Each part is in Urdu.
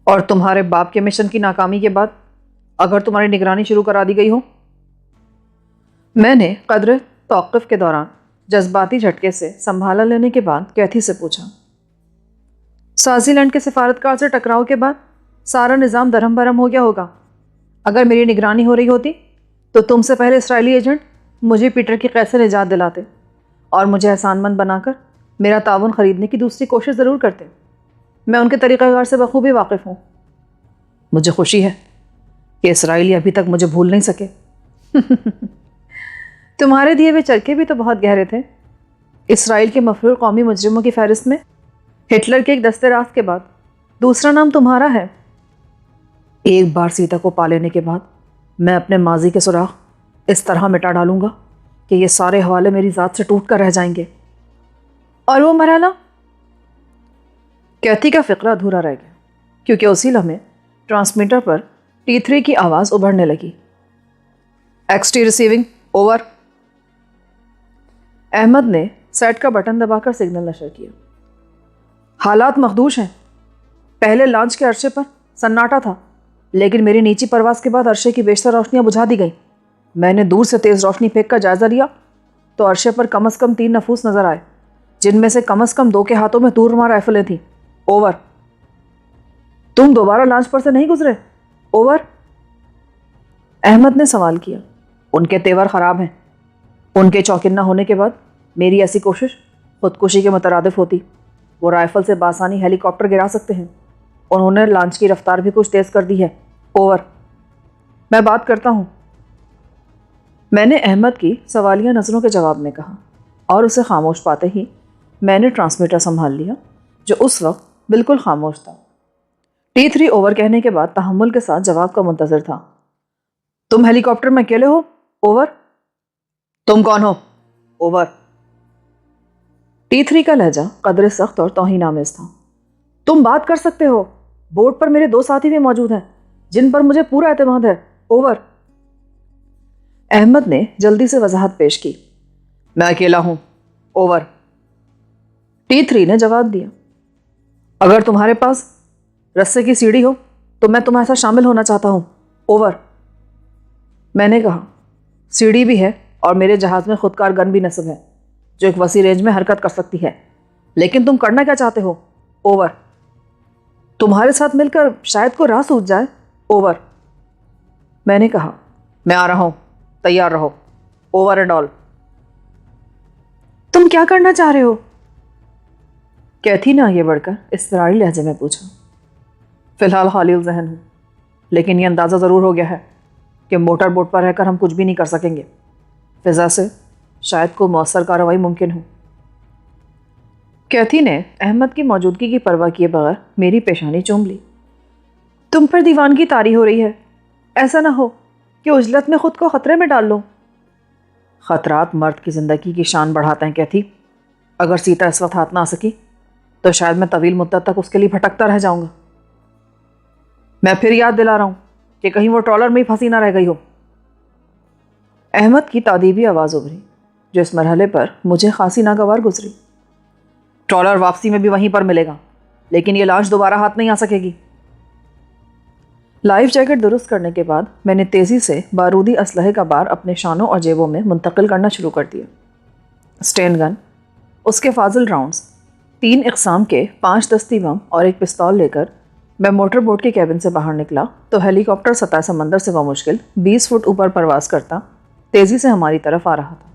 اور تمہارے باپ کے مشن کی ناکامی کے بعد اگر تمہاری نگرانی شروع کرا دی گئی ہو؟ میں نے قدر توقف کے دوران جذباتی جھٹکے سے سنبھالا لینے کے بعد کیتھی سے پوچھا۔ سوازی لینڈ کے سفارتکار سے ٹکراؤ کے بعد سارا نظام درہم برہم ہو گیا ہوگا۔ اگر میری نگرانی ہو رہی ہوتی تو تم سے پہلے اسرائیلی ایجنٹ مجھے پیٹر کی قید سے نجات دلاتے اور مجھے احسان مند بنا کر میرا تعاون خریدنے کی دوسری کوشش ضرور کرتے۔ میں ان کے طریقہ کار سے بخوبی واقف ہوں۔ مجھے خوشی ہے کہ اسرائیلی ابھی تک مجھے بھول نہیں سکے۔ تمہارے دیے ہوئے چرکے بھی تو بہت گہرے تھے۔ اسرائیل کے مفرور قومی مجرموں کی فہرست میں ہٹلر کے ایک دستے راست کے بعد دوسرا نام تمہارا ہے۔ ایک بار سیتا کو پا لینے کے بعد میں اپنے ماضی کے سراغ اس طرح مٹا ڈالوں گا کہ یہ سارے حوالے میری ذات سے ٹوٹ کر رہ جائیں گے۔ اور وہ مرحلہ؟ کیتھی کا فقرہ ادھورا رہ گیا کیونکہ اسی لمحے ٹرانسمیٹر پر T3 کی آواز ابھرنے لگی۔ XT receiving, over. احمد نے سیٹ کا بٹن دبا کر سگنل نشر کیا۔ حالات مخدوش ہیں۔ پہلے لانچ کے عرصے پر سناٹا تھا، لیکن میری نیچی پرواز کے بعد عرصے کی بیشتر روشنیاں بجھا دی گئیں۔ میں نے دور سے تیز روشنی پھینک کر جائزہ لیا تو عرصے پر کم از کم 3 نفوس نظر آئے، جن میں سے کم از کم 2 کے ہاتھوں میں تورمار رائفلیں تھیں۔ اوور۔ تم دوبارہ لانچ پر سے نہیں گزرے؟ اوور۔ احمد نے سوال کیا۔ ان کے تیور خراب ہیں۔ ان کے چوکننا ہونے کے بعد میری ایسی کوشش خودکشی کے مترادف ہوتی۔ وہ رائفل سے بآسانی ہیلی کاپٹر گرا سکتے ہیں۔ انہوں نے لانچ کی رفتار بھی کچھ تیز کر دی ہے۔ اوور۔ میں بات کرتا ہوں، میں نے احمد کی سوالیہ نظروں کے جواب میں کہا، اور اسے خاموش پاتے ہی میں نے ٹرانسمیٹر سنبھال لیا جو اس وقت بالکل خاموش تھا۔ T3 اوور کہنے کے بعد تحمل کے ساتھ جواب کا منتظر تھا۔ تم ہیلی کاپٹر میں اکیلے ہو؟ اوور۔ تم کون ہو؟ اوور۔ T3 کا لہجہ قدر سخت اور توہین آمیز تھا۔ تم بات کر سکتے ہو۔ بورڈ پر میرے 2 ساتھی بھی موجود ہیں جن پر مجھے پورا اعتماد ہے۔ اوور۔ احمد نے جلدی سے وضاحت پیش کی۔ میں اکیلا ہوں۔ اوور۔ T3 نے جواب دیا۔ اگر تمہارے پاس رسے کی سیڑھی ہو تو میں تمہارے ساتھ شامل ہونا چاہتا ہوں۔ اوور۔ میں نے کہا، سیڑھی بھی ہے اور میرے جہاز میں خودکار گن بھی نصب ہے جو ایک وسیع رینج میں حرکت کر سکتی ہے، لیکن تم کرنا کیا چاہتے ہو؟ اوور۔ تمہارے ساتھ مل کر شاید کو راہ سوچ جائے۔ اوور۔ میں نے کہا، میں آ رہا ہوں، تیار رہو۔ Over and all. تم کیا کرنا چاہ رہے ہو؟ کیتھی نے آگے بڑھ کر اضطراری لہجے میں پوچھا۔ فی الحال خالی الذہن ہوں، لیکن یہ اندازہ ضرور ہو گیا ہے کہ موٹر بوٹ پر رہ کر ہم کچھ بھی نہیں کر سکیں گے۔ فضا سے شاید کو مؤثر کارروائی ممکن ہو۔ کیتھی نے احمد کی موجودگی کی پرواہ کیے بغیر میری پیشانی چوم لی۔ تم پر دیوانگی طاری ہو رہی ہے۔ ایسا نہ ہو کہ عجلت میں خود کو خطرے میں ڈال لو۔ خطرات مرد کی زندگی کی شان بڑھاتے ہیں کیتھی۔ اگر سیتا اس وقت ہاتھ نہ آ سکی تو شاید میں طویل مدت تک اس کے لیے بھٹکتا رہ جاؤں گا۔ میں پھر یاد دلا رہا ہوں کہ کہیں وہ ٹرالر میں ہی پھنسی نہ رہ گئی ہو۔ احمد کی تادیبی آواز ابھری جو اس مرحلے پر مجھے خاصی ناگوار گزری۔ ٹرالر واپسی میں بھی وہیں پر ملے گا، لیکن یہ لانچ دوبارہ ہاتھ نہیں آ سکے گی۔ لائف جیکٹ درست کرنے کے بعد میں نے تیزی سے بارودی اسلحے کا بار اپنے شانوں اور جیبوں میں منتقل کرنا شروع کر دیا۔ اسٹین گن، اس کے فاضل راؤنڈز، 3 اقسام کے 5 دستی بم اور ایک پستول لے کر میں موٹر بوٹ کے کیبن سے باہر نکلا تو ہیلی کاپٹر سطح سمندر سے بمشکل 20 فٹ اوپر پرواز کرتا تیزی سے ہماری طرف آ رہا تھا۔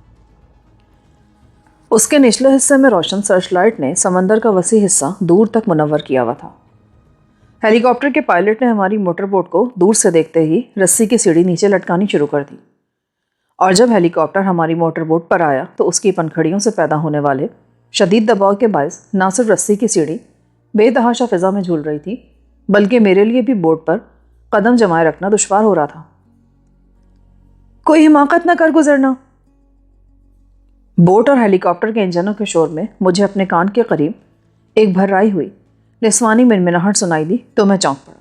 اس کے نچلے حصے میں روشن سرچ لائٹ نے سمندر کا وسیع حصہ دور تک منور کیا ہوا تھا۔ ہیلی کاپٹر کے پائلٹ نے ہماری موٹر بوٹ کو دور سے دیکھتے ہی رسی کی سیڑھی نیچے لٹکانی شروع کر دی، اور جب ہیلی کاپٹر ہماری موٹر بوٹ پر آیا تو اس کی پنکھڑیوں سے پیدا ہونے والے شدید دباؤ کے باعث نہ صرف رسی کی سیڑھی بے تحاشا فضا میں جھول رہی تھی، بلکہ میرے لیے بھی بوٹ پر قدم جمائے رکھنا دشوار ہو رہا تھا۔ کوئی حماقت نہ کر گزرنا۔ بوٹ اور ہیلی کاپٹر کے انجنوں کے شور میں مجھے اپنے کان کے قریب ایک بھرائی ہوئی نسوانی منمناہٹ سنائی دی تو میں چونک پڑا۔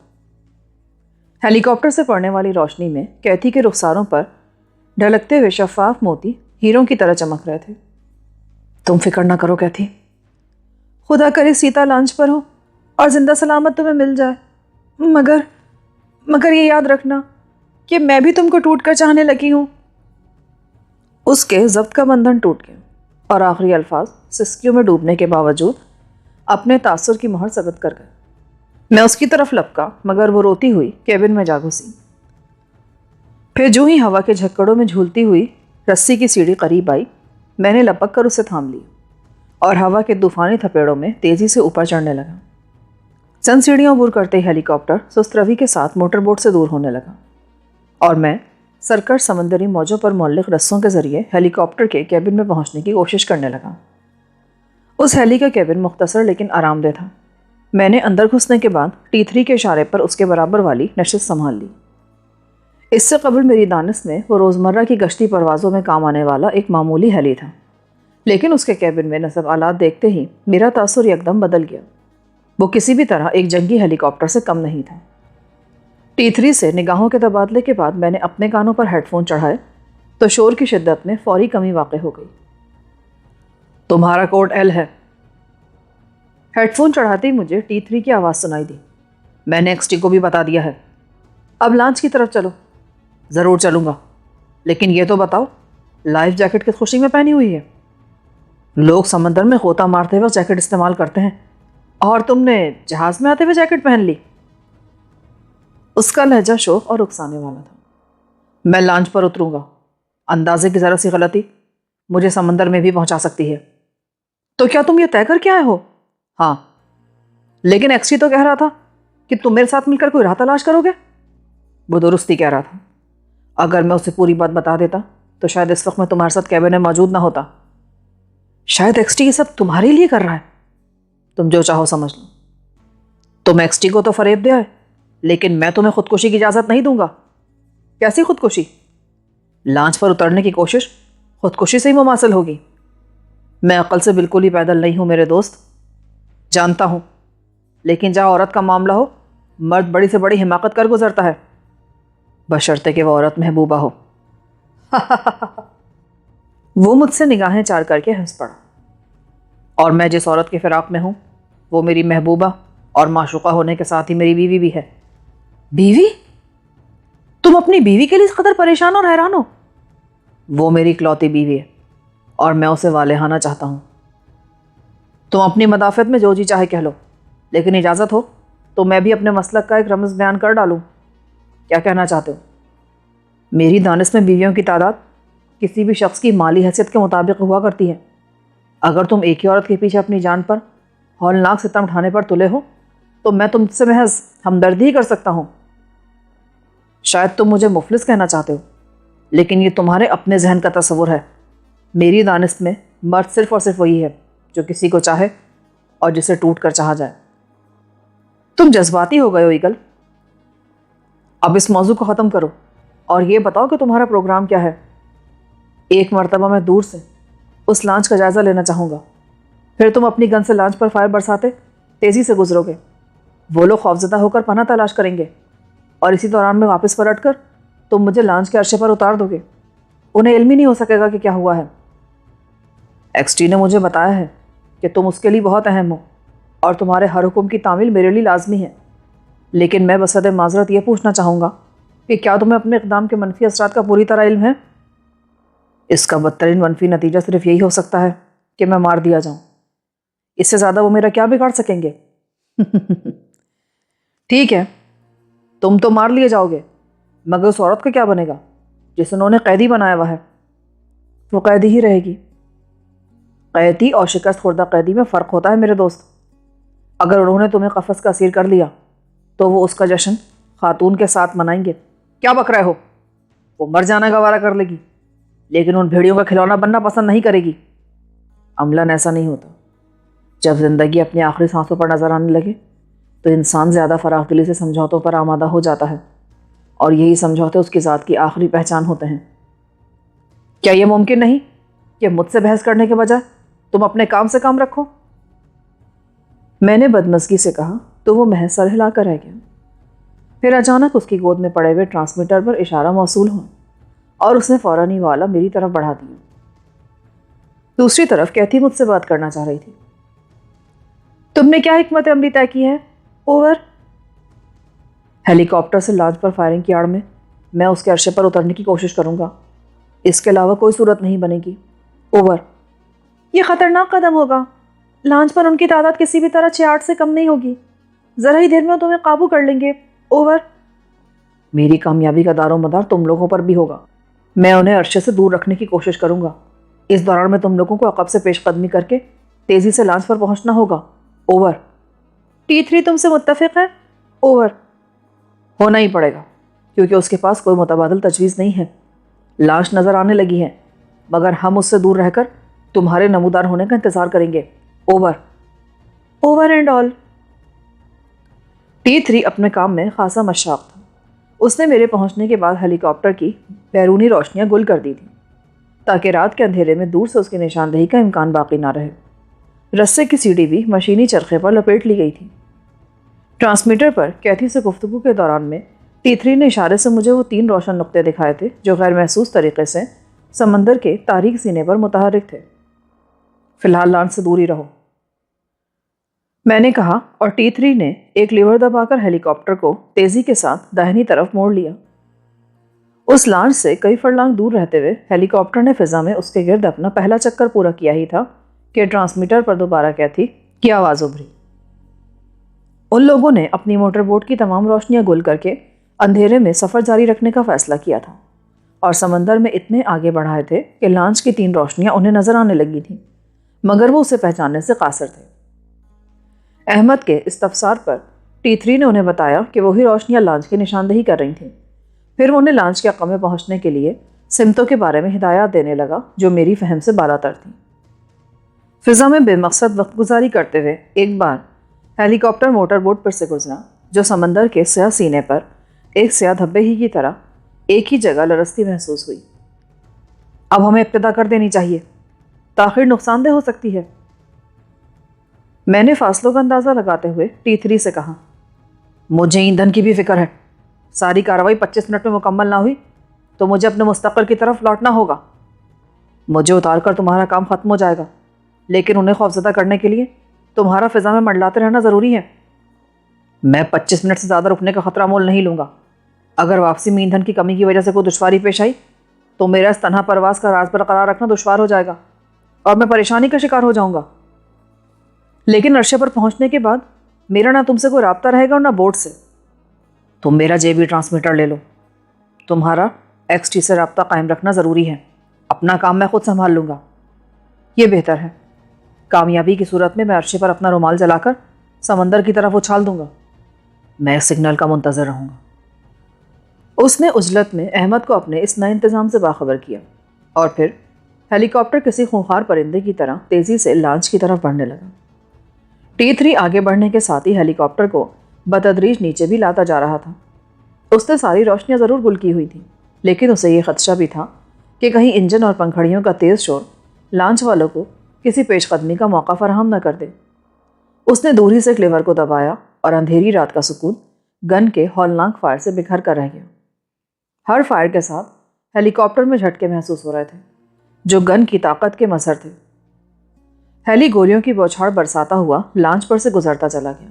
ہیلی کاپٹر سے پڑنے والی روشنی میں کیتھی کے رخساروں پر ڈھلکتے ہوئے شفاف موتی ہیروں کی طرح چمک رہے تھے۔ تم فکر نہ کرو کیتھی، خدا کرے سیتا لانچ پر ہو اور زندہ سلامت تمہیں مل جائے۔ مگر یہ یاد رکھنا کہ میں بھی تم کو ٹوٹ کر چاہنے لگی ہوں۔ اس کے ضبط کا بندھن ٹوٹ گیا اور آخری الفاظ سسکیوں میں ڈوبنے کے باوجود اپنے تاثر کی مہر ثبت کر گئے۔ میں اس کی طرف لپکا مگر وہ روتی ہوئی کیبن میں جا گھسی۔ پھر جو ہی ہوا کے جھکڑوں میں جھولتی ہوئی رسی کی سیڑھی قریب آئی، میں نے لپک کر اسے تھام لیا اور ہوا کے طوفانی تھپیڑوں میں تیزی سے اوپر چڑھنے لگا۔ چند سیڑھیاں عبور کرتے ہیلی کاپٹر سست روی کے ساتھ موٹر بوٹ سے دور ہونے لگا اور میں سرکش سمندری موجوں پر معلق رسوں کے ذریعے ہیلی کاپٹر کے کیبن میں پہنچنے کی کوشش کرنے لگا۔ اس ہیلی کا کیبن مختصر لیکن آرام دہ تھا۔ میں نے اندر گھسنے کے بعد T3 کے اشارے پر اس کے برابر والی نشست سنبھال لی۔ اس سے قبل میری دانست میں وہ روزمرہ کی گشتی پروازوں میں کام آنے والا ایک معمولی ہیلی تھا، لیکن اس کے کیبن میں نصب آلات دیکھتے ہی میرا تاثر یکدم بدل گیا۔ وہ کسی بھی طرح ایک جنگی ہیلی کاپٹر سے کم نہیں تھا۔ T3 سے نگاہوں کے تبادلے کے بعد میں نے اپنے کانوں پر ہیڈ فون چڑھائے تو شور کی شدت میں فوری کمی واقع ہو گئی۔ تمہارا کوڈ L ہے۔ ہیڈ فون چڑھاتے ہی مجھے T3 کی آواز سنائی دی۔ میں نے XT کو بھی بتا دیا ہے۔ اب لانچ کی طرف چلو۔ ضرور چلوں گا، لیکن یہ تو بتاؤ لائف جیکٹ کس خوشی میں پہنی ہوئی ہے؟ لوگ سمندر میں غوطہ مارتے وقت جیکٹ استعمال کرتے ہیں اور تم نے جہاز میں آتے ہوئے جیکٹ پہن لی۔ اس کا لہجہ شوق اور اکسانے والا تھا۔ میں لانچ پر اتروں گا، اندازے کی ذرا سی غلطی مجھے سمندر میں بھی پہنچا سکتی ہے۔ تو کیا تم یہ طے کر کے آئے ہو؟ ہاں، لیکن XT تو کہہ رہا تھا کہ تم میرے ساتھ مل کر کوئی راہ تلاش کرو گے۔ وہ درستی کہہ رہا تھا۔ اگر میں اسے پوری بات بتا دیتا تو شاید اس وقت میں تمہارے ساتھ کیبن میں موجود نہ ہوتا۔ شاید XT یہ سب تمہارے لیے کر رہا ہے۔ تم جو چاہو سمجھ لو۔ تم XT کو تو فریب دیا ہے، لیکن میں تمہیں خودکشی کی اجازت نہیں دوں گا۔ کیسی خودکشی؟ لانچ پر اترنے کی کوشش خودکشی سے ہی مماثل ہوگی۔ میں عقل سے بالکل ہی پیدل نہیں ہوں میرے دوست، جانتا ہوں، لیکن جہاں عورت کا معاملہ ہو مرد بڑی سے بڑی حماقت کر گزرتا ہے، بشرطے کہ وہ عورت محبوبہ ہو۔ وہ مجھ سے نگاہیں چار کر کے ہنس پڑا۔ اور میں جس عورت کے فراق میں ہوں وہ میری محبوبہ اور معشوقہ ہونے کے ساتھ ہی میری بیوی بھی ہے۔ بیوی؟ تم اپنی بیوی کے لیے اس قدر پریشان اور حیران ہو؟ وہ میری اکلوتی بیوی ہے اور میں اسے والہانہ چاہتا ہوں۔ تم اپنی مدافعت میں جو جی چاہے کہہ لو، لیکن اجازت ہو تو میں بھی اپنے مسلک کا ایک رمز بیان کر ڈالوں۔ کیا کہنا چاہتے ہو؟ میری دانست میں بیویوں کی تعداد کسی بھی شخص کی مالی حیثیت کے مطابق ہوا کرتی ہے۔ اگر تم ایک ہی عورت کے پیچھے اپنی جان پر ہولناک ستم اٹھانے پر تلے ہو تو میں تم سے محض ہمدردی ہی کر سکتا ہوں۔ شاید تم مجھے مفلس کہنا چاہتے ہو، لیکن یہ تمہارے اپنے ذہن کا تصور ہے۔ میری دانست میں مرد صرف اور صرف وہی ہے جو کسی کو چاہے اور جسے ٹوٹ کر چاہا جائے۔ تم جذباتی ہو گئے ہو ایگل۔ اب اس موضوع کو ختم کرو اور یہ بتاؤ کہ تمہارا پروگرام کیا ہے۔ ایک مرتبہ میں دور سے اس لانچ کا جائزہ لینا چاہوں گا، پھر تم اپنی گن سے لانچ پر فائر برساتے تیزی سے گزرو گے۔ وہ لوگ خوفزدہ ہو کر پناہ تلاش کریں گے اور اسی دوران میں واپس پلٹ کر تم مجھے لانچ کے عرصے پر اتار دو گے۔ انہیں علم ہی نہیں ہو سکے گا کہ کیا ہوا ہے۔ XT نے مجھے بتایا ہے کہ تم اس کے لیے بہت اہم ہو اور تمہارے ہر حکم کی تعمیل میرے لیے لازمی ہے، لیکن میں بصد معذرت یہ پوچھنا چاہوں گا کہ کیا تمہیں اپنے اقدام کے منفی اثرات کا پوری طرح علم ہے؟ اس کا بدترین منفی نتیجہ صرف یہی ہو سکتا ہے کہ میں مار دیا جاؤں۔ اس سے زیادہ وہ میرا کیا بگاڑ سکیں گے؟ ٹھیک ہے، تم تو مار لیے جاؤ گے، مگر اس عورت کا کیا بنے گا جس انہوں نے قیدی بنایا ہوا ہے؟ وہ قیدی ہی رہے گی۔ قیدی اور شکست خوردہ قیدی میں فرق ہوتا ہے میرے دوست۔ اگر انہوں نے تمہیں قفس کا اسیر کر لیا تو وہ اس کا جشن خاتون کے ساتھ منائیں گے۔ کیا بک رہے ہو؟ وہ مر جانا گوارا کر لے گی، لیکن ان بھیڑیوں کا کھلونا بننا پسند نہیں کرے گی۔ عملاً ایسا نہیں ہوتا۔ جب زندگی اپنی آخری سانسوں پر نظر آنے لگے تو انسان زیادہ فراخ دلی سے سمجھوتوں پر آمادہ ہو جاتا ہے، اور یہی سمجھوتے اس کی ذات کی آخری پہچان ہوتے ہیں۔ کیا یہ ممکن نہیں کہ مجھ سے بحث کرنے کے بجائے تم اپنے کام سے کام رکھو؟ میں نے بدمزگی سے کہا تو وہ محض سر ہلا کر رہ گیا۔ پھر اچانک اس کی گود میں پڑے ہوئے ٹرانسمیٹر پر اشارہ موصول ہوا اور اس نے فوراً ہی والا میری طرف بڑھا دیا۔ دوسری طرف کیتھی مجھ سے بات کرنا چاہ رہی تھی۔ تم نے کیا حکمت عملی طے کی ہے؟ اوور۔ ہیلی کاپٹر سے لانچ پر فائرنگ کی آڑ میں اس کے عرصے پر اترنے کی کوشش کروں گا، اس کے علاوہ کوئی صورت نہیں بنے گی۔ اوور۔ یہ خطرناک قدم ہوگا، لانچ پر ان کی تعداد کسی بھی طرح 6-8 سے کم نہیں ہوگی، ذرا ہی دیر میں وہ تمہیں قابو کر لیں گے۔ اوور۔ میری کامیابی کا دار و مدار تم لوگوں پر بھی ہوگا، میں انہیں عرصے سے دور رکھنے کی کوشش کروں گا، اس دوران میں تم لوگوں کو عقب سے پیش قدمی کر کے تیزی سے لانچ پر پہنچنا ہوگا۔ اوور۔ T3 تم سے متفق ہے؟ اوور۔ ہونا ہی پڑے گا کیونکہ اس کے پاس کوئی متبادل تجویز نہیں ہے، لانچ نظر آنے لگی ہے مگر ہم اس سے دور رہ کر تمہارے نمودار ہونے کا انتظار کریں گے۔ Over. Over and all. T3 اپنے کام میں خاصا مشتاق تھا، اس نے میرے پہنچنے کے بعد ہیلی کاپٹر کی بیرونی روشنیاں گل کر دی تھیں تاکہ رات کے اندھیرے میں دور سے اس کی نشاندہی کا امکان باقی نہ رہے۔ رسے کی سیڑھی بھی مشینی چرخے پر لپیٹ لی گئی تھی۔ ٹرانسمیٹر پر کیتھی سے گفتگو کے دوران میں T3 نے اشارے سے مجھے وہ 3 روشن نقطے دکھائے تھے جو غیر محسوس طریقے سے سمندر کے تاریک سینے پر متحرک تھے۔ فی الحال لانچ سے دور ہی رہو، میں نے کہا، اور T3 نے ایک لیور دبا کر ہیلی کاپٹر کو تیزی کے ساتھ داہنی طرف موڑ لیا۔ اس لانچ سے کئی فرلانگ دور رہتے ہوئے ہیلی کاپٹر نے فضا میں اس کے گرد اپنا پہلا چکر پورا کیا ہی تھا کہ ٹرانسمیٹر پر دوبارہ کیتھی کی آواز ابھری۔ ان لوگوں نے اپنی موٹر بوٹ کی تمام روشنیاں گل کر کے اندھیرے میں سفر جاری رکھنے کا فیصلہ کیا تھا اور سمندر میں اتنے آگے بڑھائے تھے کہ لانچ کی 3 روشنیاں انہیں نظر آنے لگی تھیں مگر وہ اسے پہچاننے سے قاصر تھے۔ احمد کے استفسار پر T3 نے انہیں بتایا کہ وہی روشنیاں لانچ کی نشاندہی کر رہی تھیں۔ پھر وہ انہیں لانچ کے عقب میں پہنچنے کے لیے سمتوں کے بارے میں ہدایات دینے لگا جو میری فہم سے بالا تر تھیں۔ فضا میں بے مقصد وقت گزاری کرتے ہوئے ایک بار ہیلی کاپٹر موٹر بوٹ پر سے گزرا جو سمندر کے سیاہ سینے پر ایک سیاہ دھبے ہی کی طرح ایک ہی جگہ لرزتی محسوس ہوئی۔ اب ہمیں ابتدا کر دینی چاہیے، تاخیر نقصان دہ ہو سکتی ہے، میں نے فاصلوں کا اندازہ لگاتے ہوئے T3 سے کہا۔ مجھے ایندھن کی بھی فکر ہے، ساری کارروائی 25 منٹ میں مکمل نہ ہوئی تو مجھے اپنے مستقبل کی طرف لوٹنا ہوگا۔ مجھے اتار کر تمہارا کام ختم ہو جائے گا لیکن انہیں خوفزدہ کرنے کے لیے تمہارا فضا میں منڈلاتے رہنا ضروری ہے۔ میں 25 منٹ سے زیادہ رکنے کا خطرہ مول نہیں لوں گا، اگر واپسی میں ایندھن کی کمی کی وجہ سے کوئی دشواری پیش آئی تو میرا اس تنہا پرواز کا راز برقرار رکھنا دشوار ہو جائے گا اور میں پریشانی کا شکار ہو جاؤں گا۔ لیکن عرصے پر پہنچنے کے بعد میرا نہ تم سے کوئی رابطہ رہے گا اور نہ بورڈ سے۔ تم میرا JB ٹرانسمیٹر لے لو، تمہارا XT سے رابطہ قائم رکھنا ضروری ہے، اپنا کام میں خود سنبھال لوں گا۔ یہ بہتر ہے، کامیابی کی صورت میں عرصے پر اپنا رومال جلا کر سمندر کی طرف اچھال دوں گا، میں سگنل کا منتظر رہوں گا۔ اس نے عجلت میں احمد کو اپنے اس نئے انتظام سے باخبر کیا اور پھر ہیلی کاپٹر کسی خونخوار پرندے کی طرح تیزی سے لانچ کی طرف بڑھنے لگا۔ T3 آگے بڑھنے کے ساتھ ہی ہیلی کاپٹر کو بتدریج نیچے بھی لاتا جا رہا تھا۔ اس نے ساری روشنیاں ضرور گل کی ہوئی تھیں لیکن اسے یہ خدشہ بھی تھا کہ کہیں انجن اور پنکھڑیوں کا تیز شور لانچ والوں کو کسی پیش قدمی کا موقع فراہم نہ کر دے۔ اس نے دور ہی سے ایک لیور کو دبایا اور اندھیری رات کا سکون گن کے ہولناک فائر سے بکھر کر رہ گیا۔ ہر فائر کے ساتھ ہیلی کاپٹر میں جھٹکے محسوس ہو رہے تھے جو گن کی طاقت کے مظہر تھے۔ ہیلی گولیوں کی بوچھاڑ برساتا ہوا لانچ پر سے گزرتا چلا گیا۔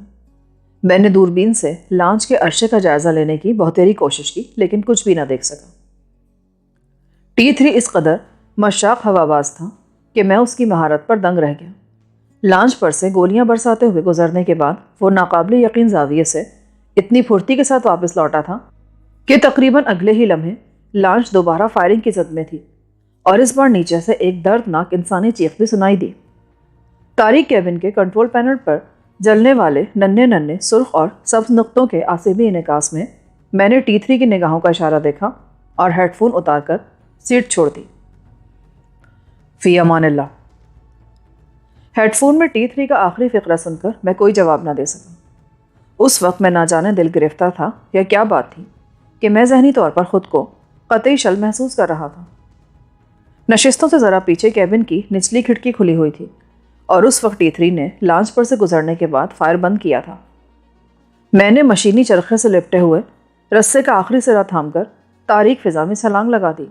میں نے دوربین سے لانچ کے عرصے کا جائزہ لینے کی بہتری کوشش کی لیکن کچھ بھی نہ دیکھ سکا۔ T3 اس قدر مشاق ہوا باز تھا کہ میں اس کی مہارت پر دنگ رہ گیا۔ لانچ پر سے گولیاں برساتے ہوئے گزرنے کے بعد وہ ناقابل یقین زاویے سے اتنی پھرتی کے ساتھ واپس لوٹا تھا کہ تقریباً اگلے ہی لمحے لانچ دوبارہ فائرنگ کی زد میں تھی اور اس بار نیچے سے ایک دردناک انسانی چیخ بھی سنائی دی۔ تاریک کیبن کے کنٹرول پینل پر جلنے والے ننھے ننھے سرخ اور سبز نقطوں کے آسیبی انعکاس میں نے T3 کی نگاہوں کا اشارہ دیکھا اور ہیڈ فون اتار کر سیٹ چھوڑ دی۔ فی امان اللہ۔ ہیڈ فون میں T3 کا آخری فقرہ سن کر میں کوئی جواب نہ دے سکا۔ اس وقت میں نہ جانے دل گرفتار تھا یا کیا بات تھی کہ میں ذہنی طور پر خود کو قطعی شل محسوس کر رہا تھا۔ نشستوں سے ذرا پیچھے کیبن کی نچلی کھڑکی کھلی ہوئی تھی اور اس وقت T3 نے لانچ پر سے گزرنے کے بعد فائر بند کیا تھا۔ میں نے مشینی چرخے سے لپٹے ہوئے رسے کا آخری سرا تھام کر تاریک فضا میں چھلانگ لگا دی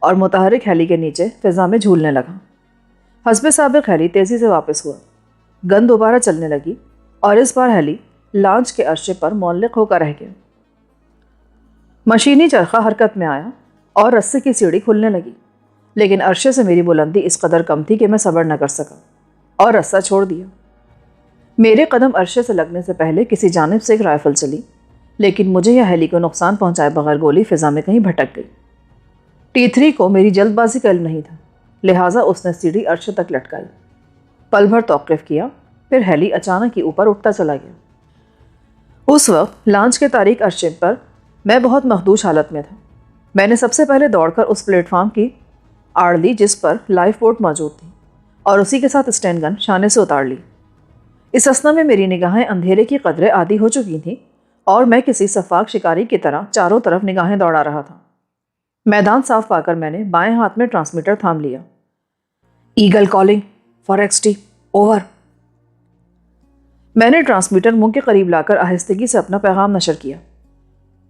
اور متحرک ہیلی کے نیچے فضا میں جھولنے لگا۔ حسب سابق ہیلی تیزی سے واپس ہوا، گن دوبارہ چلنے لگی اور اس بار ہیلی لانچ کے عرصے پر معلق ہو کر رہ گیا۔ مشینی چرخہ حرکت میں آیا اور رسے کی سیڑھی کھلنے لگی، لیکن عرشے سے میری بلندی اس قدر کم تھی کہ میں صبر نہ کر سکا اور رسہ چھوڑ دیا۔ میرے قدم عرشے سے لگنے سے پہلے کسی جانب سے ایک رائفل چلی، لیکن مجھے یا ہیلی کو نقصان پہنچائے بغیر گولی فضا میں کہیں بھٹک گئی۔ T3 کو میری جلد بازی کا علم نہیں تھا، لہٰذا اس نے سیڑھی عرشے تک لٹکائی، پل بھر توقف کیا، پھر ہیلی اچانک ہی اوپر اٹھتا چلا گیا۔ اس وقت لانچ کے تاریک عرشے پر میں بہت مخدوش حالت میں تھا۔ میں نے سب سے پہلے دوڑ کر اس پلیٹ فارم کی آڑ لی جس پر لائف بوٹ موجود تھی، اور اسی کے ساتھ اسٹین گن شانے سے اتار لی۔ اس اثنا میں میری نگاہیں اندھیرے کی قدرے عادی ہو چکی تھیں اور میں کسی سفاک شکاری کی طرح چاروں طرف نگاہیں دوڑا رہا تھا۔ میدان صاف پا کر میں نے بائیں ہاتھ میں ٹرانسمیٹر تھام لیا۔ Eagle calling for XT، over. میں نے ٹرانسمیٹر منہ کے قریب لا کر آہستگی سے اپنا پیغام نشر کیا۔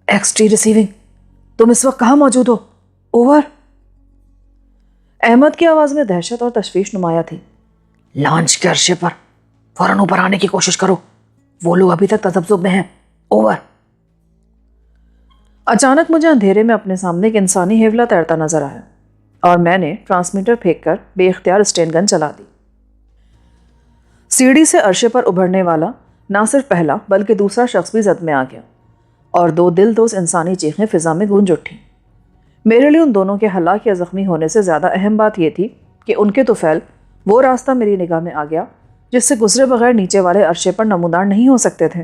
XT ریسیونگ، تم اس وقت کہاں موجود ہو؟ اوور۔ احمد کی آواز میں دہشت اور تشویش نمایاں تھی۔ لانچ کے عرشے پر، فوراً اوپر آنے کی کوشش کرو، وہ لوگ ابھی تک تذبذب میں ہیں، اوور۔ اچانک مجھے اندھیرے میں اپنے سامنے ایک انسانی ہیولا تیرتا نظر آیا اور میں نے ٹرانسمیٹر پھینک کر بے اختیار اسٹین گن چلا دی۔ سیڑھی سے عرشے پر ابھرنے والا نہ صرف پہلا بلکہ دوسرا شخص بھی زد میں آ گیا اور دو دل دوز انسانی چیخیں فضا میں گونج اٹھیں۔ میرے لیے ان دونوں کے ہلاک یا زخمی ہونے سے زیادہ اہم بات یہ تھی کہ ان کے طفیل وہ راستہ میری نگاہ میں آ گیا جس سے گزرے بغیر نیچے والے عرشے پر نمودار نہیں ہو سکتے تھے،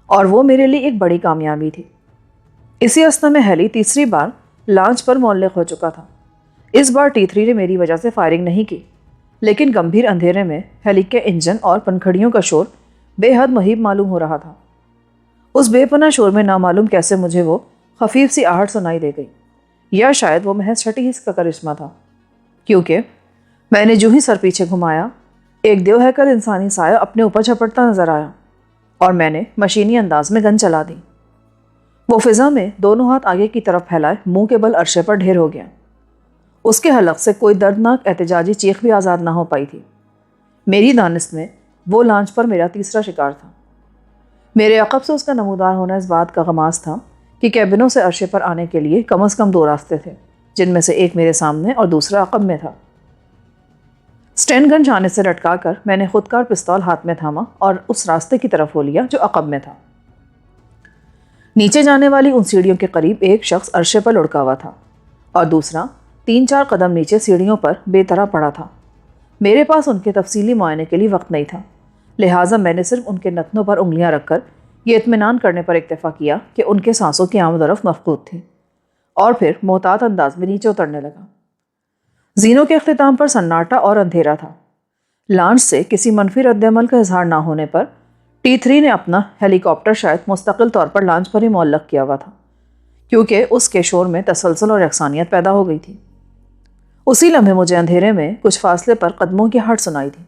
اور وہ میرے لیے ایک بڑی کامیابی تھی۔ اسی اثنا میں ہیلی تیسری بار لانچ پر معلق ہو چکا تھا۔ اس بار T3 نے میری وجہ سے فائرنگ نہیں کی، لیکن گمبھیر اندھیرے میں ہیلی کے انجن اور پنکھڑیوں کا شور بے حد مہیب معلوم ہو رہا تھا۔ اس بے پناہ شور میں نامعلوم کیسے مجھے وہ خفیف سی آہٹ سنائی دے گئی، یا شاید وہ محض چھٹی حس کا کرشمہ تھا، کیونکہ میں نے جو ہی سر پیچھے گھمایا ایک دیو ہیکل انسانی سایہ اپنے اوپر جھپٹتا نظر آیا اور میں نے مشینی انداز میں گن چلا دی۔ وہ فضا میں دونوں ہاتھ آگے کی طرف پھیلائے منہ کے بل عرشے پر ڈھیر ہو گیا۔ اس کے حلق سے کوئی دردناک احتجاجی چیخ بھی آزاد نہ ہو پائی تھی۔ میری دانست میں وہ لانچ پر میرا تیسرا شکار تھا۔ میرے عقب سے اس کا نمودار ہونا اس بات کا غماز تھا کہ کیبنوں سے عرشے پر آنے کے لیے کم از کم دو راستے تھے، جن میں سے ایک میرے سامنے اور دوسرا عقب میں تھا۔ اسٹین گن شانے سے لٹکا کر میں نے خودکار پستول ہاتھ میں تھاما اور اس راستے کی طرف ہو لیا جو عقب میں تھا۔ نیچے جانے والی ان سیڑھیوں کے قریب ایک شخص عرشے پر لڑکا ہوا تھا اور دوسرا 3-4 قدم نیچے سیڑھیوں پر بے طرح پڑا تھا۔ میرے پاس ان کے تفصیلی معائنے کے لیے وقت نہیں تھا، لہٰذا میں نے صرف ان کے نتنوں پر انگلیاں رکھ کر یہ اطمینان کرنے پر اکتفا کیا کہ ان کے سانسوں کی آمد و رفت مفقود تھی، اور پھر محتاط انداز میں نیچے اترنے لگا۔ زینوں کے اختتام پر سناٹا اور اندھیرا تھا۔ لانچ سے کسی منفی رد عمل کا اظہار نہ ہونے پر T3 نے اپنا ہیلی کاپٹر شاید مستقل طور پر لانچ پر ہی معلق کیا ہوا تھا، کیونکہ اس کے شور میں تسلسل اور یکسانیت پیدا ہو گئی تھی۔ اسی لمحے مجھے اندھیرے میں کچھ فاصلے پر قدموں کی ہٹ سنائی تھی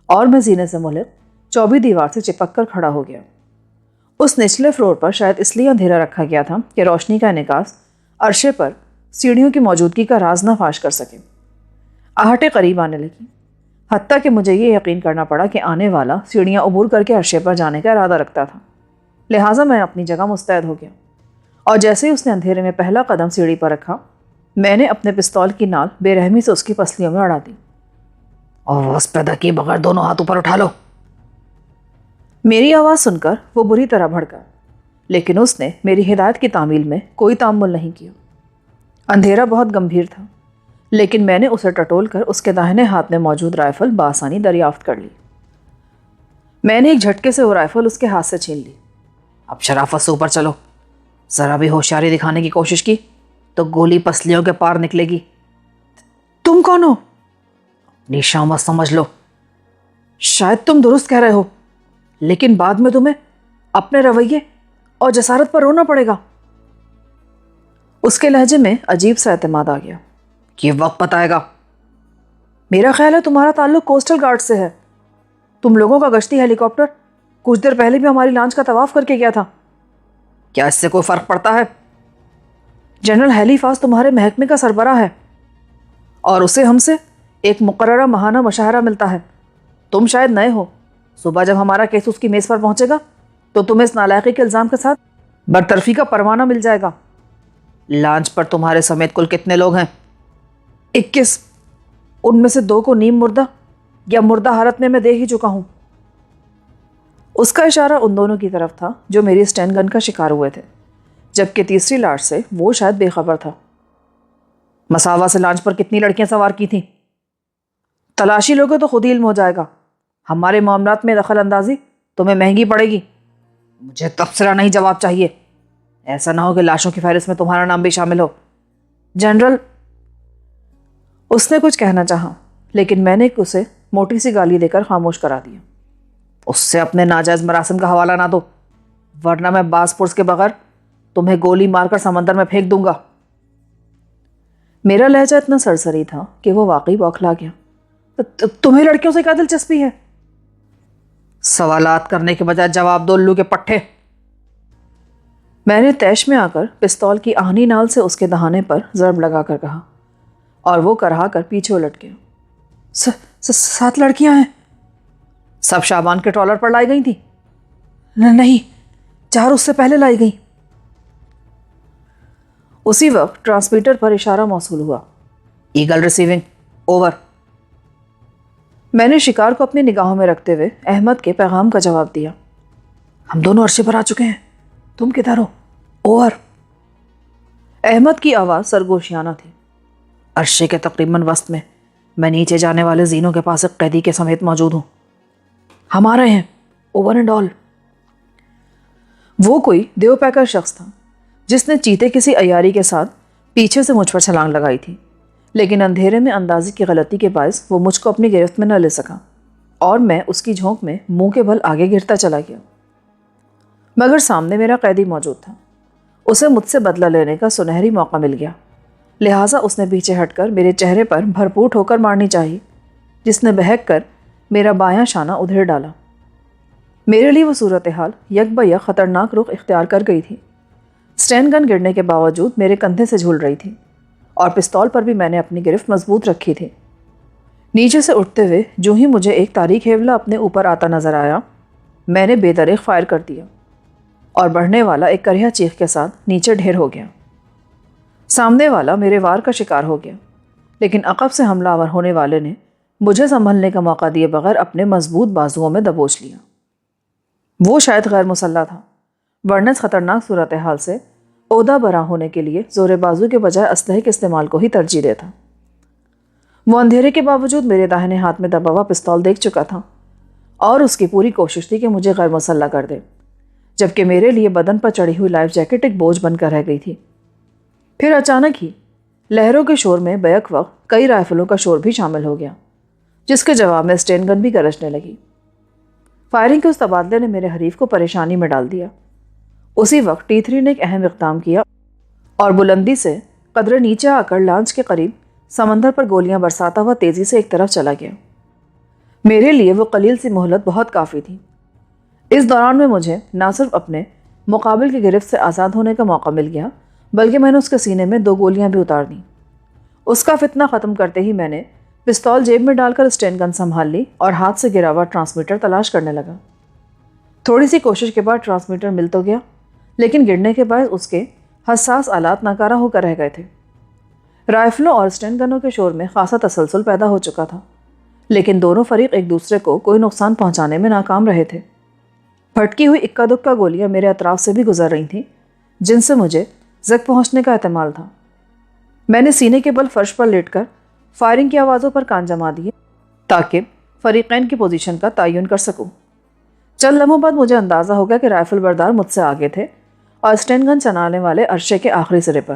اور میں زینے سے ملک چوبی دیوار سے چپک کر کھڑا ہو گیا۔ اس نچلے فلور پر شاید اس لیے اندھیرا رکھا گیا تھا کہ روشنی کا انعکاس عرشے پر سیڑھیوں کی موجودگی کا راز نہ فاش کر سکے۔ آہٹیں قریب آنے لگی، حتیٰ کہ مجھے یہ یقین کرنا پڑا کہ آنے والا سیڑھیاں عبور کر کے عرشے پر جانے کا ارادہ رکھتا تھا، لہٰذا میں اپنی جگہ مستعد ہو گیا، اور جیسے ہی اس نے اندھیرے میں پہلا قدم سیڑھی پر رکھا میں نے اپنے پستول کی نال بے رحمی سے اس کی پسلیوں میں اڑا دی۔ آواز پیدا کیے بغیر دونوں ہاتھ اوپر اٹھا لو۔ میری آواز سن کر وہ بری طرح بھڑکا، لیکن اس نے میری ہدایت کی تعمیل میں کوئی تامل نہیں کیا۔ اندھیرا بہت گمبھیر تھا، لیکن میں نے اسے ٹٹول کر اس کے داہنے ہاتھ میں موجود رائفل بآسانی دریافت کر لی۔ میں نے ایک جھٹکے سے وہ رائفل اس کے ہاتھ سے چھین لی۔ اب شرافت سے اوپر چلو، ذرا بھی ہوشیاری دکھانے کی کوشش کی تو گولی پسلیوں کے پار نکلے گی۔ تم کون ہو؟ اپنی شامت سمجھ لو۔ شاید تم درست کہہ رہے ہو، لیکن بعد میں تمہیں اپنے رویے اور جسارت پر رونا پڑے گا۔ اس کے لہجے میں عجیب سا اعتماد آ گیا۔ یہ وقت بتائے گا۔ میرا خیال ہے تمہارا تعلق کوسٹل گارڈ سے ہے۔ تم لوگوں کا گشتی ہیلی کاپٹر کچھ دیر پہلے بھی ہماری لانچ کا طواف کر کے گیا تھا۔ کیا اس سے کوئی فرق پڑتا ہے؟ جنرل ہیلی فاس تمہارے محکمے کا سربراہ ہے اور اسے ہم سے ایک مقررہ ماہانہ مشاہرہ ملتا ہے۔ تم شاید نئے ہو، صبح جب ہمارا کیس اس کی میز پر پہنچے گا تو تمہیں اس نالائقی کے الزام کے ساتھ برطرفی کا پروانہ مل جائے گا۔ لانچ پر تمہارے سمیت کل کتنے لوگ ہیں؟ 21۔ ان میں سے 2 کو نیم مردہ یا مردہ حالت میں دے ہی چکا ہوں۔ اس کا اشارہ ان دونوں کی طرف تھا جو میری اسٹین گن کا شکار ہوئے تھے، جبکہ تیسری لاش سے وہ شاید بے خبر تھا۔ مساوا سے لانچ پر کتنی لڑکیاں سوار کی تھیں؟ تلاشی لوگے تو خود ہی علم ہو جائے گا۔ ہمارے معاملات میں دخل اندازی تمہیں مہنگی پڑے گی۔ مجھے تبصرہ نہیں، جواب چاہیے۔ ایسا نہ ہو کہ لاشوں کی فہرست میں تمہارا نام بھی شامل ہو۔ جنرل، اس نے کچھ کہنا چاہا لیکن میں نے اسے موٹی سی گالی دے کر خاموش کرا دیا۔ اس سے اپنے ناجائز مراسم کا حوالہ نہ دو، ورنہ میں باز پرس کے بغیر تمہیں گولی مار کر سمندر میں پھینک دوں گا۔ میرا لہجہ اتنا سرسری تھا کہ وہ واقعی بوکھلا گیا۔ تمہیں لڑکیوں سے کیا دلچسپی ہے؟ سوالات کرنے کے بجائے جواب دو، الو کے پٹھے۔ میں نے تیش میں آ کر پستول کی آہنی نال سے اس کے دہانے پر ضرب لگا کر کہا، اور وہ کرہا کر پیچھے الٹ گیا۔ 7 لڑکیاں ہیں؟ سب شابان کے ٹرالر پر لائی گئی تھی؟ نہیں، 4 اس سے پہلے لائی گئی۔ اسی وقت ٹرانسمیٹر پر اشارہ موصول ہوا، ایگل ریسیونگ، اوور۔ میں نے شکار کو اپنی نگاہوں میں رکھتے ہوئے احمد کے پیغام کا جواب دیا۔ ہم دونوں عرصے پر آ چکے ہیں، تم کدھر ہو؟ اوور۔ احمد کی آواز سرگوشیانہ تھی۔ عرصے کے تقریباً وسط میں نیچے جانے والے زینوں کے پاس ایک قیدی کے سمیت موجود ہوں۔ ہم آ رہے ہیں، اوور اینڈ آل۔ وہ کوئی دیو پیکر شخص تھا جس نے چیتے کسی عیاری کے ساتھ پیچھے سے مجھ پر چھلانگ لگائی تھی، لیکن اندھیرے میں اندازی کی غلطی کے باعث وہ مجھ کو اپنی گرفت میں نہ لے سکا، اور میں اس کی جھونک میں منہ کے بل آگے گرتا چلا گیا۔ مگر سامنے میرا قیدی موجود تھا، اسے مجھ سے بدلہ لینے کا سنہری موقع مل گیا، لہٰذا اس نے پیچھے ہٹ کر میرے چہرے پر بھرپور ٹھوکر مارنی چاہی، جس نے بہک کر میرا بایاں شانہ ادھر ڈالا۔ میرے لیے وہ صورتحال یک بہ یک خطرناک رخ اختیار کر گئی تھی۔ اسٹین گن گرنے کے باوجود میرے کندھے سے جھول رہی تھی، اور پستول پر بھی میں نے اپنی گرفت مضبوط رکھی تھی۔ نیچے سے اٹھتے ہوئے جو ہی مجھے ایک تاریک ہیولا اپنے اوپر آتا نظر آیا، میں نے بے دریغ فائر کر دیا، اور بڑھنے والا ایک کریہ چیخ کے ساتھ نیچے ڈھیر ہو گیا۔ سامنے والا میرے وار کا شکار ہو گیا، لیکن عقب سے حملہ آور ہونے والے نے مجھے سنبھلنے کا موقع دیے بغیر اپنے مضبوط بازوؤں میں دبوچ لیا۔ وہ شاید غیر مسلح تھا، ورنہ اس خطرناک صورتحال سے عہدہ برآں ہونے کے لیے زور بازو کے بجائے اسلحے کے استعمال کو ہی ترجیح دیتا۔ وہ اندھیرے کے باوجود میرے داہنے ہاتھ میں دبا ہوا پستول دیکھ چکا تھا، اور اس کی پوری کوشش تھی کہ مجھے غیر مسلح کر دے، جبکہ میرے لیے بدن پر چڑھی ہوئی لائف جیکٹ ایک بوجھ بن کر رہ گئی تھی۔ پھر اچانک ہی لہروں کے شور میں بیک وقت کئی رائفلوں کا شور بھی شامل ہو گیا، جس کے جواب میں اسٹین گن بھی گرجنے لگی۔ فائرنگ کے اس تبادلے نے میرے حریف کو پریشانی میں ڈال دیا۔ اسی وقت T3 نے ایک اہم اقدام کیا اور بلندی سے قدرے نیچے آ کر لانچ کے قریب سمندر پر گولیاں برساتا ہوا تیزی سے ایک طرف چلا گیا۔ میرے لیے وہ قلیل سی مہلت بہت کافی تھی۔ اس دوران میں مجھے نہ صرف اپنے مقابل کی گرفت سے آزاد ہونے کا موقع مل گیا، بلکہ میں نے اس کے سینے میں 2 گولیاں بھی اتار دیں۔ اس کا فتنہ ختم کرتے ہی میں نے پستول جیب میں ڈال کر اسٹین گن سنبھال لی اور ہاتھ سے گرا ہوا ٹرانسمیٹر تلاش کرنے لگا۔ تھوڑی سی کوشش کے بعد ٹرانسمیٹر مل تو گیا، لیکن گرنے کے بعد اس کے حساس آلات ناکارہ ہو کر رہ گئے تھے۔ رائفلوں اور اسٹین گنوں کے شور میں خاصا تسلسل پیدا ہو چکا تھا، لیکن دونوں فریق ایک دوسرے کو کوئی نقصان پہنچانے میں ناکام رہے تھے۔ پھٹکی ہوئی اکا دکا گولیاں میرے اطراف سے بھی گزر رہی تھیں، جن سے مجھے زخم پہنچنے کا احتمال تھا۔ میں نے سینے کے بل فرش پر لیٹ کر فائرنگ کی آوازوں پر کان جما دیے تاکہ فریقین کی پوزیشن کا تعین کر سکوں۔ چند لمحوں بعد مجھے اندازہ ہو گیا کہ رائفل بردار مجھ سے آگے تھے اور اسٹین گن چلانے والے عرصے کے آخری سرے پر۔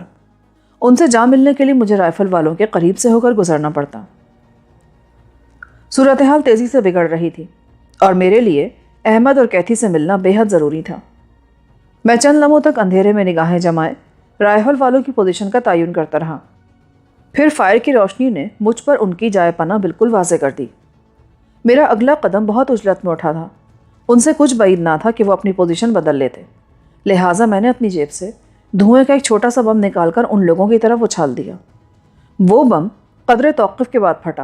ان سے جا ملنے کے لیے مجھے رائفل والوں کے قریب سے ہو کر گزرنا پڑتا۔ صورتحال تیزی سے بگڑ رہی تھی اور میرے لیے احمد اور کیتھی سے ملنا بے حد ضروری تھا۔ میں چند لمحوں تک اندھیرے میں نگاہیں جمائے رائفل والوں کی پوزیشن کا تعین کرتا رہا۔ پھر فائر کی روشنی نے مجھ پر ان کی جائے پناہ بالکل واضح کر دی۔ میرا اگلا قدم بہت عجلت میں اٹھا تھا۔ ان سے کچھ بعید نہ تھا کہ وہ اپنی پوزیشن بدل لیتے، لہٰذا میں نے اپنی جیب سے دھوئیں کا ایک چھوٹا سا بم نکال کر ان لوگوں کی طرف اچھال دیا۔ وہ بم قدرے توقف کے بعد پھٹا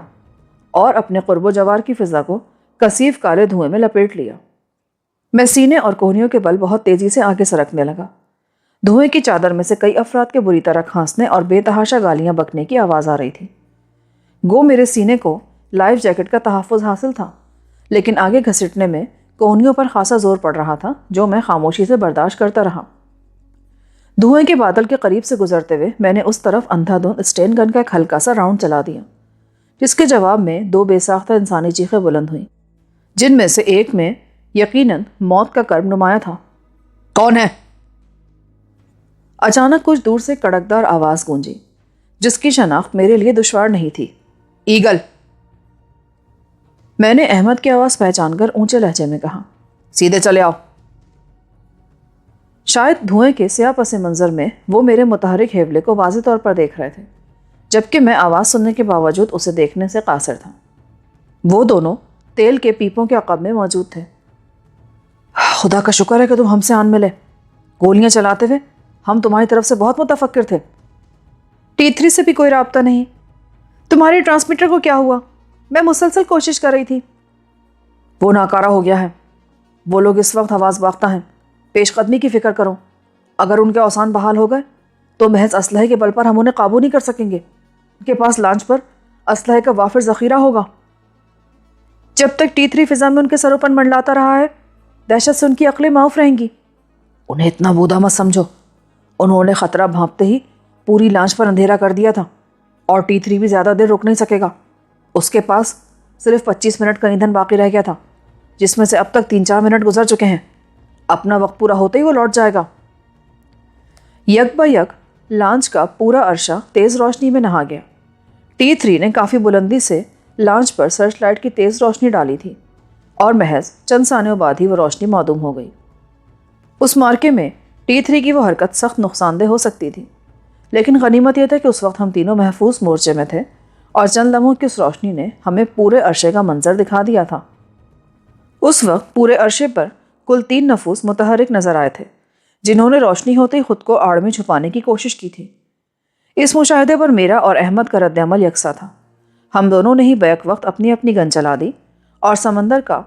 اور اپنے قرب و جوار کی فضا کو کثیف کالے دھوئیں میں لپیٹ لیا۔ میں سینے اور کوہنیوں کے بل بہت تیزی سے آگے سرکنے لگا۔ دھوئیں کی چادر میں سے کئی افراد کے بری طرح کھانسنے اور بے تحاشا گالیاں بکنے کی آواز آ رہی تھی۔ گو میرے سینے کو لائف جیکٹ کا تحفظ حاصل تھا، لیکن آگے گھسٹنے میں کوہنیوں پر خاصا زور پڑ رہا تھا جو میں خاموشی سے برداشت کرتا رہا۔ دھوئیں کے بادل کے قریب سے گزرتے ہوئے میں نے اس طرف اندھا دھند اسٹین گن کا ایک ہلکا سا راؤنڈ چلا دیا، جس کے جواب میں 2 بے ساختہ انسانی چیخیں بلند ہوئیں، جن میں سے ایک میں یقیناً موت کا کرب نمایاں تھا۔ کون ہے؟ اچانک کچھ دور سے کڑکدار آواز گونجی، جس کی شناخت میرے لیے دشوار نہیں تھی۔ ایگل! میں نے احمد کی آواز پہچان کر اونچے لہجے میں کہا، سیدھے چلے آؤ۔ شاید دھوئیں کے سیاہ پس منظر میں وہ میرے متحرک ہیولے کو واضح طور پر دیکھ رہے تھے، جبکہ میں آواز سننے کے باوجود اسے دیکھنے سے قاصر تھا۔ وہ دونوں تیل کے پیپوں کے عقب میں موجود تھے۔ خدا کا شکر ہے کہ تم ہم سے آن ملے۔ گولیاں چلاتے ہوئے ہم تمہاری طرف سے بہت متفکر تھے۔ T3 سے بھی کوئی رابطہ نہیں۔ تمہاری ٹرانسمیٹر کو کیا ہوا؟ میں مسلسل کوشش کر رہی تھی۔ وہ ناکارہ ہو گیا ہے۔ وہ لوگ اس وقت حواس باختہ ہیں۔ پیش قدمی کی فکر کرو۔ اگر ان کے اوسان بحال ہو گئے تو محض اسلحے کے بل پر ہم انہیں قابو نہیں کر سکیں گے۔ ان کے پاس لانچ پر اسلحے کا وافر ذخیرہ ہوگا۔ جب تک T3 فضا میں ان کے سروں پر منڈلاتا رہا ہے، دہشت سے ان کی عقلیں معاف رہیں گی۔ انہیں اتنا بودا مت سمجھو۔ انہوں نے خطرہ بھانپتے ہی پوری لانچ پر اندھیرا کر دیا تھا، اور T3 بھی زیادہ دیر رک نہیں سکے گا۔ اس کے پاس صرف 25 منٹ کا ایندھن باقی رہ گیا تھا، جس میں سے اب تک 3-4 منٹ گزر چکے ہیں۔ اپنا وقت پورا ہوتے ہی وہ لوٹ جائے گا۔ یک بہ یک لانچ کا پورا عرصہ تیز روشنی میں نہا گیا۔ T3 نے کافی بلندی سے لانچ پر سرچ لائٹ کی تیز روشنی ڈالی تھی، اور محض چند ثانیوں بعد ہی وہ روشنی معدوم ہو گئی۔ اس مارکے میں T3 کی وہ حرکت سخت نقصان دہ ہو سکتی تھی، لیکن غنیمت یہ تھا کہ اس وقت ہم تینوں محفوظ مورچے میں تھے، اور چند لمحوں کی اس روشنی نے ہمیں پورے عرصے کا منظر دکھا دیا تھا۔ اس وقت پورے عرصے پر کل 3 نفوس متحرک نظر آئے تھے، جنہوں نے روشنی ہوتے ہی خود کو آڑ میں چھپانے کی کوشش کی تھی۔ اس مشاہدے پر میرا اور احمد کا رد عمل یکساں تھا۔ ہم دونوں نے ہی بیک وقت اپنی اپنی گن چلا دی، اور سمندر کا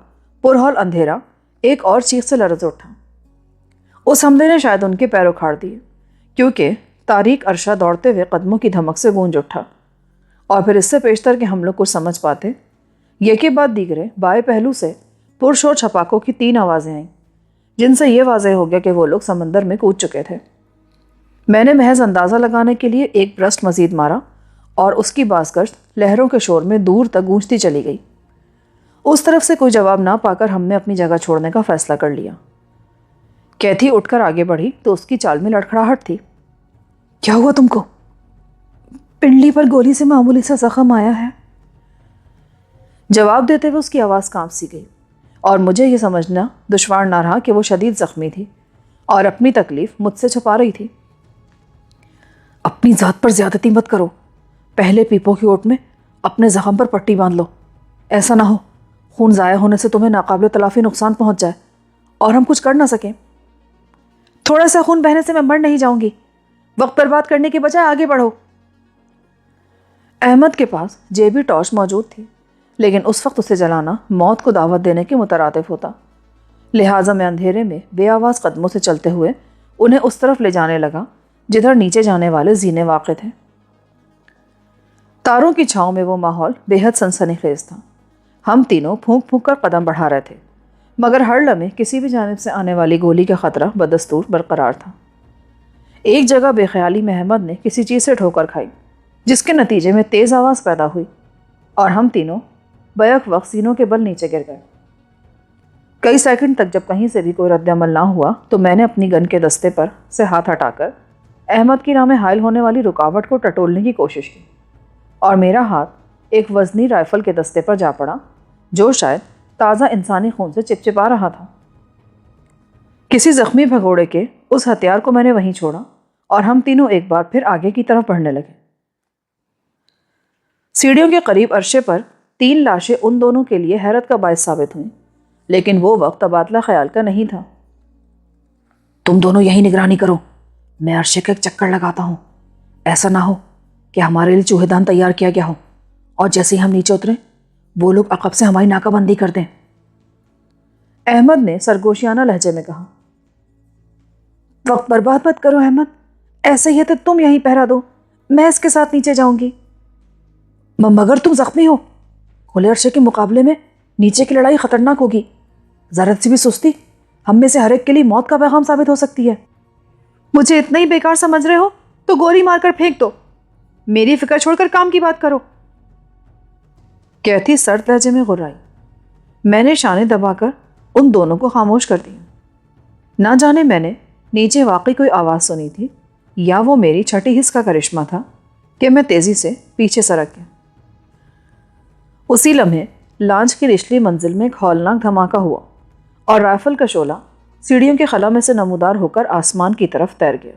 پرہول اندھیرا ایک اور چیخ سے لرز اٹھا۔ اس حملے نے شاید ان کے پیر اکھاڑ دیے، کیونکہ تاریک عرصہ دوڑتے ہوئے قدموں کی دھمک سے گونج اٹھا، اور پھر اس سے پیشتر کہ ہم لوگ کچھ سمجھ پاتے، یکے بعد دیگرے بائیں پہلو سے پرشور چھپاکوں کی 3 آوازیں آئیں، جن سے یہ واضح ہو گیا کہ وہ لوگ سمندر میں کود چکے تھے۔ میں نے محض اندازہ لگانے کے لیے ایک برسٹ مزید مارا، اور اس کی بازگشت لہروں کے شور میں دور تک گونجتی چلی گئی۔ اس طرف سے کوئی جواب نہ پا کر ہم نے اپنی جگہ چھوڑنے کا فیصلہ کر لیا۔ کیتھی اٹھ کر آگے بڑھی تو اس کی چال میں لڑکھڑاہٹ تھی۔ کیا ہوا تم کو؟ پنڈلی پر گولی سے معمولی سا زخم آیا ہے۔ جواب دیتے ہوئے اس کی آواز کانپ سی گئی، اور مجھے یہ سمجھنا دشوار نہ رہا کہ وہ شدید زخمی تھی اور اپنی تکلیف مجھ سے چھپا رہی تھی۔ اپنی ذات پر زیادتی مت کرو۔ پہلے پیپوں کی اوٹ میں اپنے زخم پر پٹی باندھ لو۔ ایسا نہ ہو خون ضائع ہونے سے تمہیں ناقابل تلافی نقصان پہنچ جائے اور ہم کچھ کر نہ سکیں۔ تھوڑا سا خون بہنے سے میں مر نہیں جاؤں گی۔ وقت برباد کرنے کے بجائے آگے بڑھو۔ احمد کے پاس جیبی ٹارچ موجود تھی، لیکن اس وقت اسے جلانا موت کو دعوت دینے کے مترادف ہوتا، لہٰذا میں اندھیرے میں بے آواز قدموں سے چلتے ہوئے انہیں اس طرف لے جانے لگا جدھر نیچے جانے والے زینے واقع تھے۔ تاروں کی چھاؤں میں وہ ماحول بے حد سنسنی خیز تھا۔ ہم تینوں پھونک پھونک کر قدم بڑھا رہے تھے، مگر ہر لمحے کسی بھی جانب سے آنے والی گولی کا خطرہ بدستور برقرار تھا۔ ایک جگہ بے خیالی میں احمد نے کسی چیز سے ٹھوکر کھائی، جس کے نتیجے میں تیز آواز پیدا ہوئی، اور ہم تینوں بیک وقت سینوں کے بل نیچے گر گئے۔ کئی سیکنڈ تک جب کہیں سے بھی کوئی رد عمل نہ ہوا تو میں نے اپنی گن کے دستے پر سے ہاتھ ہٹا کر احمد کی راہ میں حائل ہونے والی رکاوٹ کو ٹٹولنے کی کوشش کی، اور میرا ہاتھ ایک وزنی رائفل کے دستے پر جا پڑا جو شاید تازہ انسانی خون سے چپچپا رہا تھا۔ کسی زخمی بھگوڑے کے اس ہتھیار کو میں نے وہیں چھوڑا، اور ہم تینوں ایک بار پھر آگے کی طرف بڑھنے لگے۔ سیڑھیوں کے قریب عرصے پر 3 لاشیں ان دونوں کے لیے حیرت کا باعث ثابت ہوئیں، لیکن وہ وقت تبادلہ خیال کا نہیں تھا۔ تم دونوں یہی نگرانی کرو، میں عرصے کا ایک چکر لگاتا ہوں۔ ایسا نہ ہو کہ ہمارے لیے چوہے دان تیار کیا گیا ہو، اور جیسے ہی ہم نیچے اتریں وہ لوگ عقب سے ہماری ناکہ بندی کر دیں۔ احمد نے سرگوشیانہ لہجے میں کہا۔ وقت برباد مت کرو احمد، ایسے ہی ہے تو تم یہیں پہرا دو، میں اس کے ساتھ نیچے جاؤں گی۔ مگر تم زخمی ہو، کھلے عرصے کے مقابلے میں نیچے کی لڑائی خطرناک ہوگی، ذرا سی بھی سستی ہم میں سے ہر ایک کے لیے موت کا پیغام ثابت ہو سکتی ہے۔ مجھے اتنا ہی بیکار سمجھ رہے ہو تو گولی مار کر پھینک دو، میری فکر چھوڑ کر کام کی بات کرو، کہتی سرد لہجے میں غرائی۔ میں نے شانے دبا کر ان دونوں کو خاموش کر دیا۔ نہ جانے میں نے نیچے واقعی کوئی آواز سنی تھی یا وہ میری چھٹی حس کا کرشمہ تھا کہ میں تیزی سے پیچھے سرک گیا۔ اسی لمحے لانچ کی نچلی منزل میں ایک ہولناک دھماکہ ہوا اور رائفل کا شعلہ سیڑھیوں کے خلا میں سے نمودار ہو کر آسمان کی طرف تیر گیا۔